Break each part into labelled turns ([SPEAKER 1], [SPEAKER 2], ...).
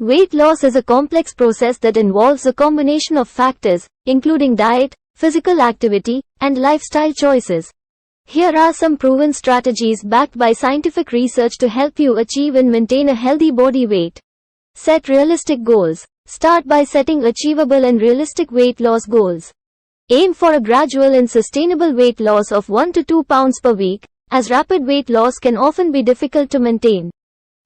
[SPEAKER 1] Weight loss is a complex process that involves a combination of factors, including diet, physical activity, and lifestyle choices. Here are some proven strategies backed by scientific research to help you achieve and maintain a healthy body weight. Set realistic goals. Start by setting achievable and realistic weight loss goals. Aim for a gradual and sustainable weight loss of 1 to 2 pounds per week, as rapid weight loss can often be difficult to maintain.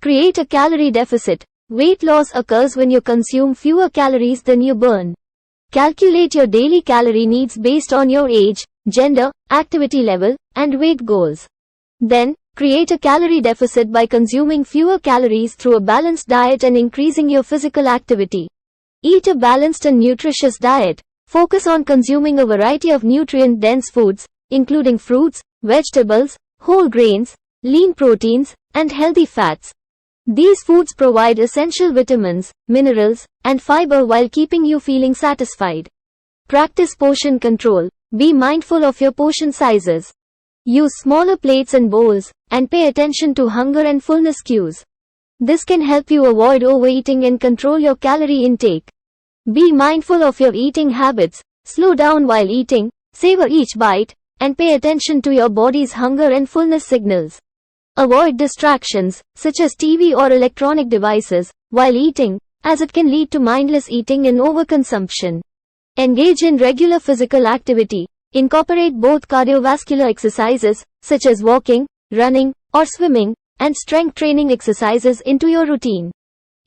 [SPEAKER 1] Create a calorie deficit. Weight loss occurs when you consume fewer calories than you burn. Calculate your daily calorie needs based on your age, gender, activity level, and weight goals. Then, create a calorie deficit by consuming fewer calories through a balanced diet and increasing your physical activity. Eat a balanced and nutritious diet. Focus on consuming a variety of nutrient-dense foods, including fruits, vegetables, whole grains, lean proteins, and healthy fats. These foods provide essential vitamins, minerals, and fiber while keeping you feeling satisfied. Practice portion control. Be mindful of your portion sizes. Use smaller plates and bowls, and pay attention to hunger and fullness cues. This can help you avoid overeating and control your calorie intake. Be mindful of your eating habits. Slow down while eating, savor each bite, and pay attention to your body's hunger and fullness signals. Avoid distractions, such as TV or electronic devices, while eating, as it can lead to mindless eating and overconsumption. Engage in regular physical activity. Incorporate both cardiovascular exercises, such as walking, running, or swimming, and strength training exercises into your routine.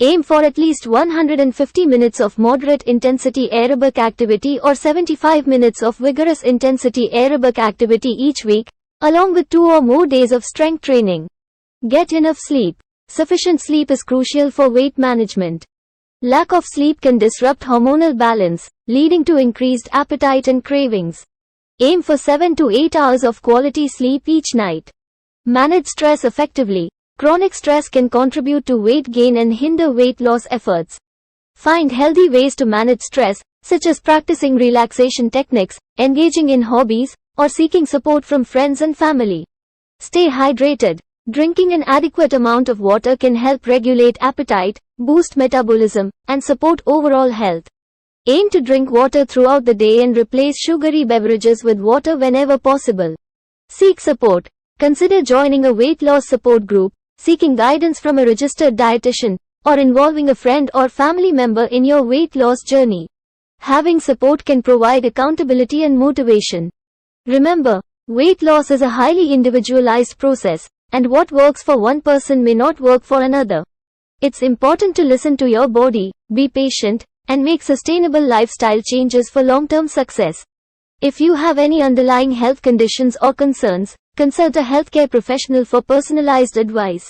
[SPEAKER 1] Aim for at least 150 minutes of moderate intensity aerobic activity or 75 minutes of vigorous intensity aerobic activity each week, along with 2 or more days of strength training. Get enough sleep. Sufficient sleep is crucial for weight management. Lack of sleep can disrupt hormonal balance, leading to increased appetite and cravings. Aim for 7 to 8 hours of quality sleep each night. Manage stress effectively. Chronic stress can contribute to weight gain and hinder weight loss efforts. Find healthy ways to manage stress, such as practicing relaxation techniques, engaging in hobbies, or seeking support from friends and family. Stay hydrated. Drinking an adequate amount of water can help regulate appetite, boost metabolism, and support overall health. Aim to drink water throughout the day and replace sugary beverages with water whenever possible. Seek support. Consider joining a weight loss support group, seeking guidance from a registered dietitian, or involving a friend or family member in your weight loss journey. Having support can provide accountability and motivation. Remember, weight loss is a highly individualized process, and what works for one person may not work for another. It's important to listen to your body, be patient, and make sustainable lifestyle changes for long-term success. If you have any underlying health conditions or concerns, consult a healthcare professional for personalized advice.